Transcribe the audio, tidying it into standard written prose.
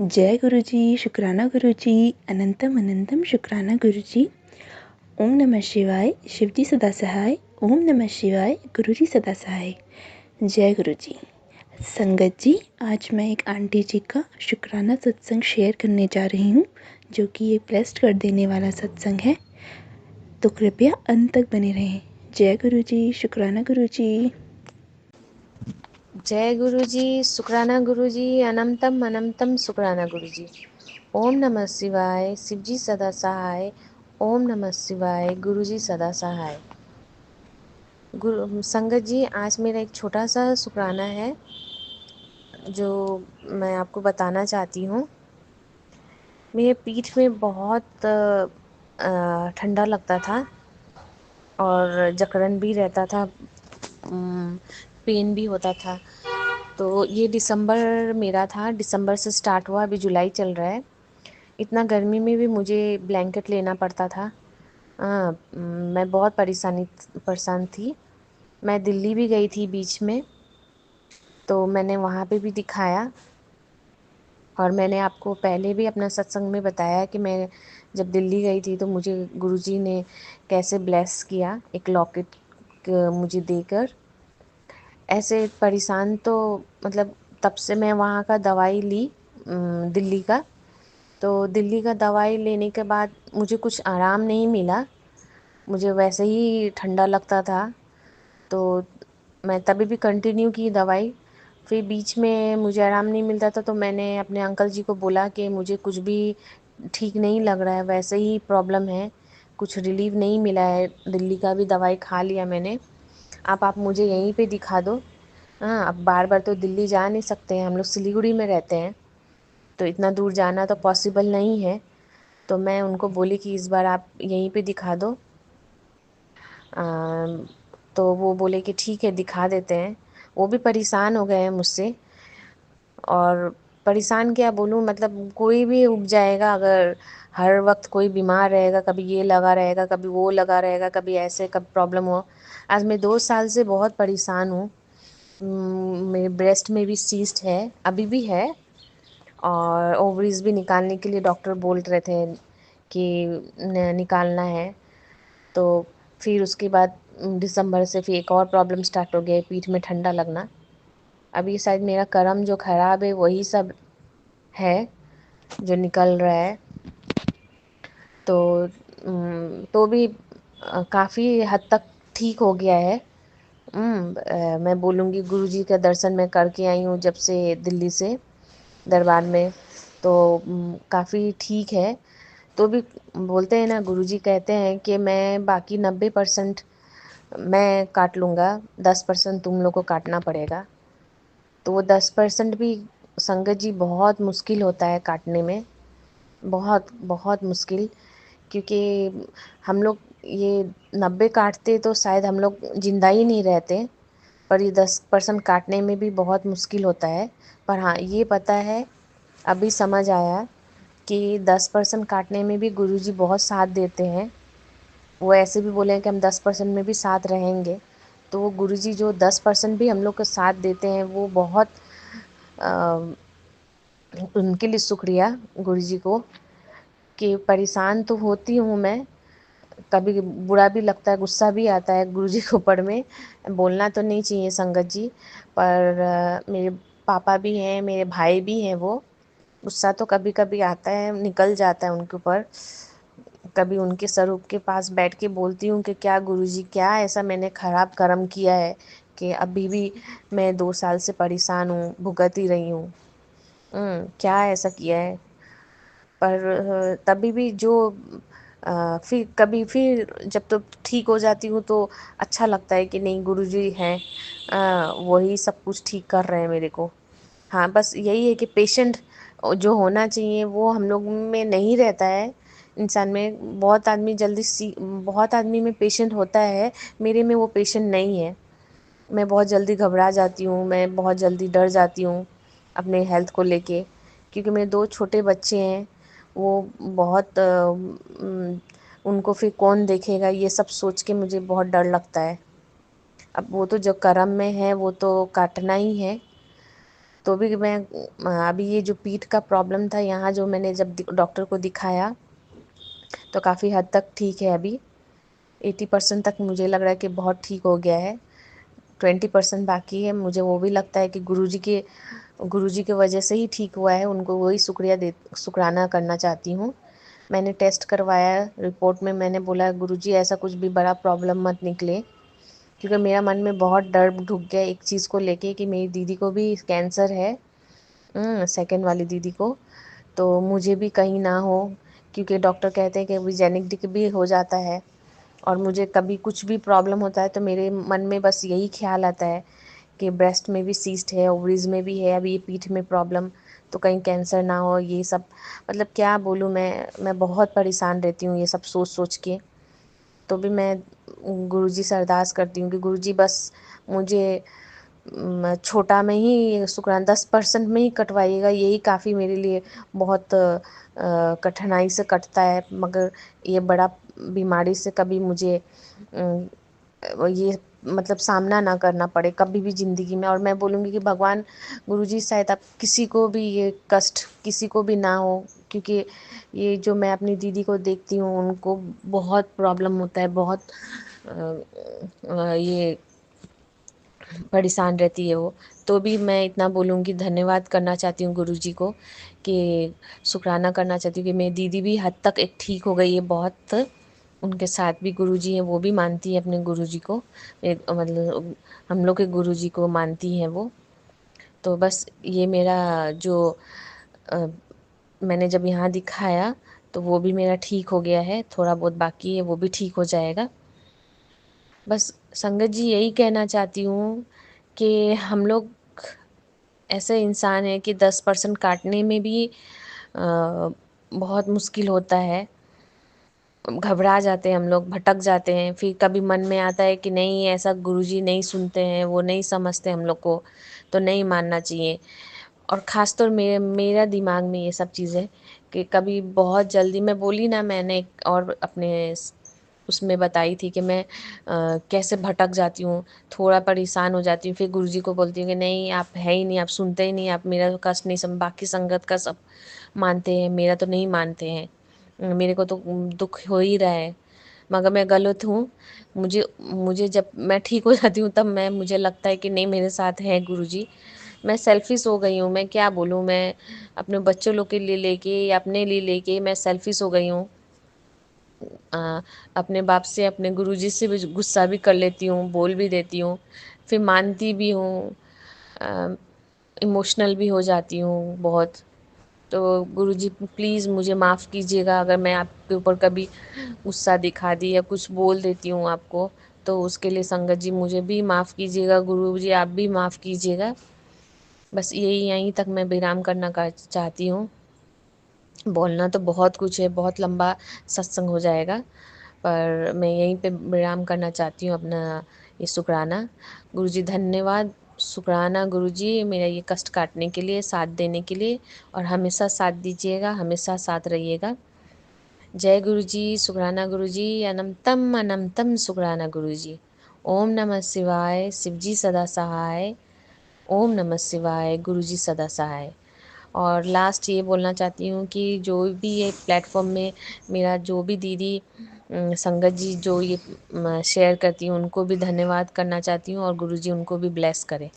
जय गुरुजी, शुक्राना गुरुजी, अनंतम अनंतम शुक्राना गुरुजी। ओम नमः शिवाय, शिवजी सदा सहाय। ओम नमः शिवाय, गुरुजी सदा सहाय। जय गुरुजी। संगत जी, आज मैं एक आंटी जी का शुक्राना सत्संग शेयर करने जा रही हूँ, जो कि एक ब्लेस्ड कर देने वाला सत्संग है। तो कृपया अंत तक बने रहें। जय गुरुजी, शुक्राना गुरुजी। जय गुरुजी, शुक्राना गुरुजी, अनंतम अनंतम शुक्राना गुरुजी। ओम नमः शिवाय, शिवजी सदा सहाय। ओम नमः शिवाय, गुरुजी सदा सहाय। गुरु संगत जी, आज मेरा एक छोटा सा शुक्राना है जो मैं आपको बताना चाहती हूँ। मेरे पीठ में बहुत ठंडा लगता था और जकड़न भी रहता था, पेन भी होता था। तो ये दिसंबर मेरा था, दिसंबर से स्टार्ट हुआ, अभी जुलाई चल रहा है। इतना गर्मी में भी मुझे ब्लैंकेट लेना पड़ता था। मैं बहुत परेशान थी। मैं दिल्ली भी गई थी बीच में, तो मैंने वहाँ पे भी दिखाया। और मैंने आपको पहले भी अपना सत्संग में बताया कि मैं जब दिल्ली गई थी तो मुझे गुरुजी ने कैसे ब्लेस किया, एक लॉकेट मुझे देकर। ऐसे परेशान तो मतलब तब से मैं वहाँ का दवाई ली, दिल्ली का। तो दिल्ली का दवाई लेने के बाद मुझे कुछ आराम नहीं मिला, मुझे वैसे ही ठंडा लगता था। तो मैं तभी भी कंटिन्यू की दवाई। फिर बीच में मुझे आराम नहीं मिलता था, तो मैंने अपने अंकल जी को बोला कि मुझे कुछ भी ठीक नहीं लग रहा है, वैसे ही प्रॉब्लम है, कुछ रिलीफ नहीं मिला है। दिल्ली का भी दवाई खा लिया मैंने, आप मुझे यहीं पे दिखा दो। हाँ, अब बार बार तो दिल्ली जा नहीं सकते हैं, हम लोग सिलीगुड़ी में रहते हैं, तो इतना दूर जाना तो पॉसिबल नहीं है। तो मैं उनको बोली कि इस बार आप यहीं पे दिखा दो। तो वो बोले कि ठीक है, दिखा देते हैं। वो भी परेशान हो गए हैं मुझसे। और परेशान क्या बोलूँ, मतलब कोई भी उग जाएगा अगर हर वक्त कोई बीमार रहेगा, कभी ये लगा रहेगा, कभी वो लगा रहेगा, कभी ऐसे, कभी प्रॉब्लम हो। आज मैं 2 साल से बहुत परेशान हूँ। मेरे ब्रेस्ट में भी सीस्ट है, अभी भी है। और ओवरीज भी निकालने के लिए डॉक्टर बोल रहे थे कि निकालना है। तो फिर उसके बाद दिसंबर से फिर एक और प्रॉब्लम स्टार्ट हो गया, पीठ में ठंडा लगना। अभी शायद मेरा कर्म जो खराब है वही सब है जो निकल रहा है। तो भी काफ़ी हद तक ठीक हो गया है। मैं बोलूँगी गुरुजी का दर्शन मैं करके आई हूँ जब से दिल्ली से दरबार में, तो काफ़ी ठीक है। तो भी बोलते हैं ना, गुरुजी कहते हैं कि मैं बाकी 90% मैं काट लूँगा, 10% तुम लोग को काटना पड़ेगा। तो वो 10% भी संगत जी बहुत मुश्किल होता है काटने में, बहुत बहुत मुश्किल। क्योंकि हम लोग ये 90 काटते तो शायद हम लोग जिंदा ही नहीं रहते, पर ये 10% काटने में भी बहुत मुश्किल होता है। पर हाँ, ये पता है, अभी समझ आया कि 10% काटने में भी गुरुजी बहुत साथ देते हैं। वो ऐसे भी बोले हैं कि हम 10% में भी साथ रहेंगे। तो वो गुरुजी जो 10% भी हम लोग का साथ देते हैं, वो बहुत उनके लिए शुक्रिया गुरुजी को। कि परेशान तो होती हूँ मैं, कभी बुरा भी लगता है, गुस्सा भी आता है गुरुजी के ऊपर में। बोलना तो नहीं चाहिए संगत जी, पर मेरे पापा भी हैं, मेरे भाई भी हैं, वो गुस्सा तो कभी कभी आता है, निकल जाता है उनके ऊपर। कभी उनके स्वरूप के पास बैठ के बोलती हूँ कि क्या गुरुजी, क्या ऐसा मैंने खराब कर्म किया है कि अभी भी मैं 2 साल से परेशान हूँ, भुगत ही रही हूँ। क्या ऐसा किया है। पर तभी भी जो फिर कभी फिर जब तो ठीक हो जाती हूँ तो अच्छा लगता है कि नहीं, गुरुजी हैं, वही सब कुछ ठीक कर रहे हैं मेरे को। हाँ, बस यही है कि पेशेंट जो होना चाहिए वो हम लोग में नहीं रहता है, इंसान में। बहुत आदमी में पेशेंट होता है, मेरे में वो पेशेंट नहीं है। मैं बहुत जल्दी घबरा जाती हूँ, मैं बहुत जल्दी डर जाती हूँ अपने हेल्थ को लेके। क्योंकि मेरे 2 छोटे बच्चे हैं, वो बहुत उनको फिर कौन देखेगा, ये सब सोच के मुझे बहुत डर लगता है। अब वो तो जो कर्म में है वो तो काटना ही है। तो भी मैं अभी ये जो पीठ का प्रॉब्लम था, यहाँ जो मैंने जब डॉक्टर को दिखाया तो काफ़ी हद तक ठीक है। अभी 80% तक मुझे लग रहा है कि बहुत ठीक हो गया है। 20% बाकी है। मुझे वो भी लगता है कि गुरुजी के वजह से ही ठीक हुआ है। उनको वही शुक्राना करना चाहती हूँ। मैंने टेस्ट करवाया, रिपोर्ट में मैंने बोला गुरुजी ऐसा कुछ भी बड़ा प्रॉब्लम मत निकले, क्योंकि मेरा मन में बहुत डर ढुक गया एक चीज़ को लेके कि मेरी दीदी को भी कैंसर है, सेकंड वाली दीदी को। तो मुझे भी कहीं ना हो, क्योंकि डॉक्टर कहते हैं कि अभी जेनेटिक भी हो जाता है। और मुझे कभी कुछ भी प्रॉब्लम होता है तो मेरे मन में बस यही ख्याल आता है कि ब्रेस्ट में भी सीस्ट है, ओवरीज में भी है, अभी ये पीठ में प्रॉब्लम, तो कहीं कैंसर ना हो। ये सब मतलब क्या बोलूँ, मैं बहुत परेशान रहती हूँ ये सब सोच सोच के। तो भी मैं गुरुजी से अरदास करती हूँ कि गुरुजी बस मुझे छोटा में ही शुक्राना 10% में ही कटवाइएगा, यही काफ़ी मेरे लिए बहुत कठिनाई से कटता है। मगर ये बड़ा बीमारी से कभी मुझे ये मतलब सामना ना करना पड़े कभी भी ज़िंदगी में। और मैं बोलूँगी कि भगवान गुरुजी शायद आप किसी को भी ये कष्ट किसी को भी ना हो, क्योंकि ये जो मैं अपनी दीदी को देखती हूँ उनको बहुत प्रॉब्लम होता है, बहुत ये परेशान रहती है वो। तो भी मैं इतना बोलूँगी, धन्यवाद करना चाहती हूँ गुरुजी को, कि शुक्राना करना चाहती हूँ कि मेरी दीदी भी हद तक एक ठीक हो गई है बहुत। उनके साथ भी गुरुजी हैं, वो भी मानती है अपने गुरुजी को, मतलब हम लोग के गुरुजी को मानती हैं वो। तो बस ये मेरा जो अ, मैंने जब यहाँ दिखाया तो वो भी मेरा ठीक हो गया है, थोड़ा बहुत बाकी है वो भी ठीक हो जाएगा। बस संगत जी यही कहना चाहती हूँ कि हम लोग ऐसे इंसान हैं कि 10% काटने में भी बहुत मुश्किल होता है। घबरा जाते हैं हम लोग, भटक जाते हैं। फिर कभी मन में आता है कि नहीं, ऐसा गुरुजी नहीं सुनते हैं, वो नहीं समझते हम लोग को, तो नहीं मानना चाहिए। और ख़ासतौर मेरा दिमाग में ये सब चीज़ें कि कभी बहुत जल्दी मैं बोली ना, मैंने एक और अपने उसमें बताई थी कि मैं कैसे भटक जाती हूँ, थोड़ा परेशान हो जाती हूँ, फिर गुरुजी को बोलती हूँ कि नहीं आप है ही नहीं, आप सुनते ही नहीं, आप मेरा कष्ट नहीं सम बाकी संगत का सब मानते हैं, मेरा तो नहीं मानते हैं। मेरे को तो दुख हो ही रहा है, मगर मैं गलत हूँ। मुझे मुझे जब मैं ठीक हो जाती हूँ तब मुझे लगता है कि नहीं, मेरे साथ हैं गुरुजी। मैं सेल्फिश हो गई हूँ, मैं क्या बोलूँ, मैं अपने बच्चों लोग के लिए लेके या अपने लिए लेके मैं सेल्फिश हो गई हूँ। अपने बाप से, अपने गुरुजी से भी गुस्सा भी कर लेती हूँ, बोल भी देती हूँ, फिर मानती भी हूँ, इमोशनल भी हो जाती हूँ बहुत। तो गुरुजी प्लीज़ मुझे माफ़ कीजिएगा अगर मैं आपके ऊपर कभी गुस्सा दिखा दी या कुछ बोल देती हूँ आपको, तो उसके लिए संगत जी मुझे भी माफ़ कीजिएगा, गुरुजी आप भी माफ़ कीजिएगा। बस यहीं तक मैं विराम करना चाहती हूँ। बोलना तो बहुत कुछ है, बहुत लंबा सत्संग हो जाएगा, पर मैं यहीं पे विराम करना चाहती हूँ अपना ये शुक्राना। गुरुजी धन्यवाद, शुक्राना गुरुजी मेरा ये कष्ट काटने के लिए, साथ देने के लिए, और हमेशा साथ दीजिएगा, हमेशा साथ रहिएगा। जय गुरुजी, शुक्राना गुरुजी, अनंतम अनंतम शुक्राना गुरुजी। ओम नमः शिवाय, शिवजी सदा सहाय। ओम नमः शिवाय, गुरुजी सदा सहाय। और लास्ट ये बोलना चाहती हूँ कि जो भी ये प्लेटफॉर्म में मेरा जो भी दीदी संगत जी जो ये शेयर करती हूँ उनको भी धन्यवाद करना चाहती हूँ, और गुरुजी उनको भी ब्लेस करें।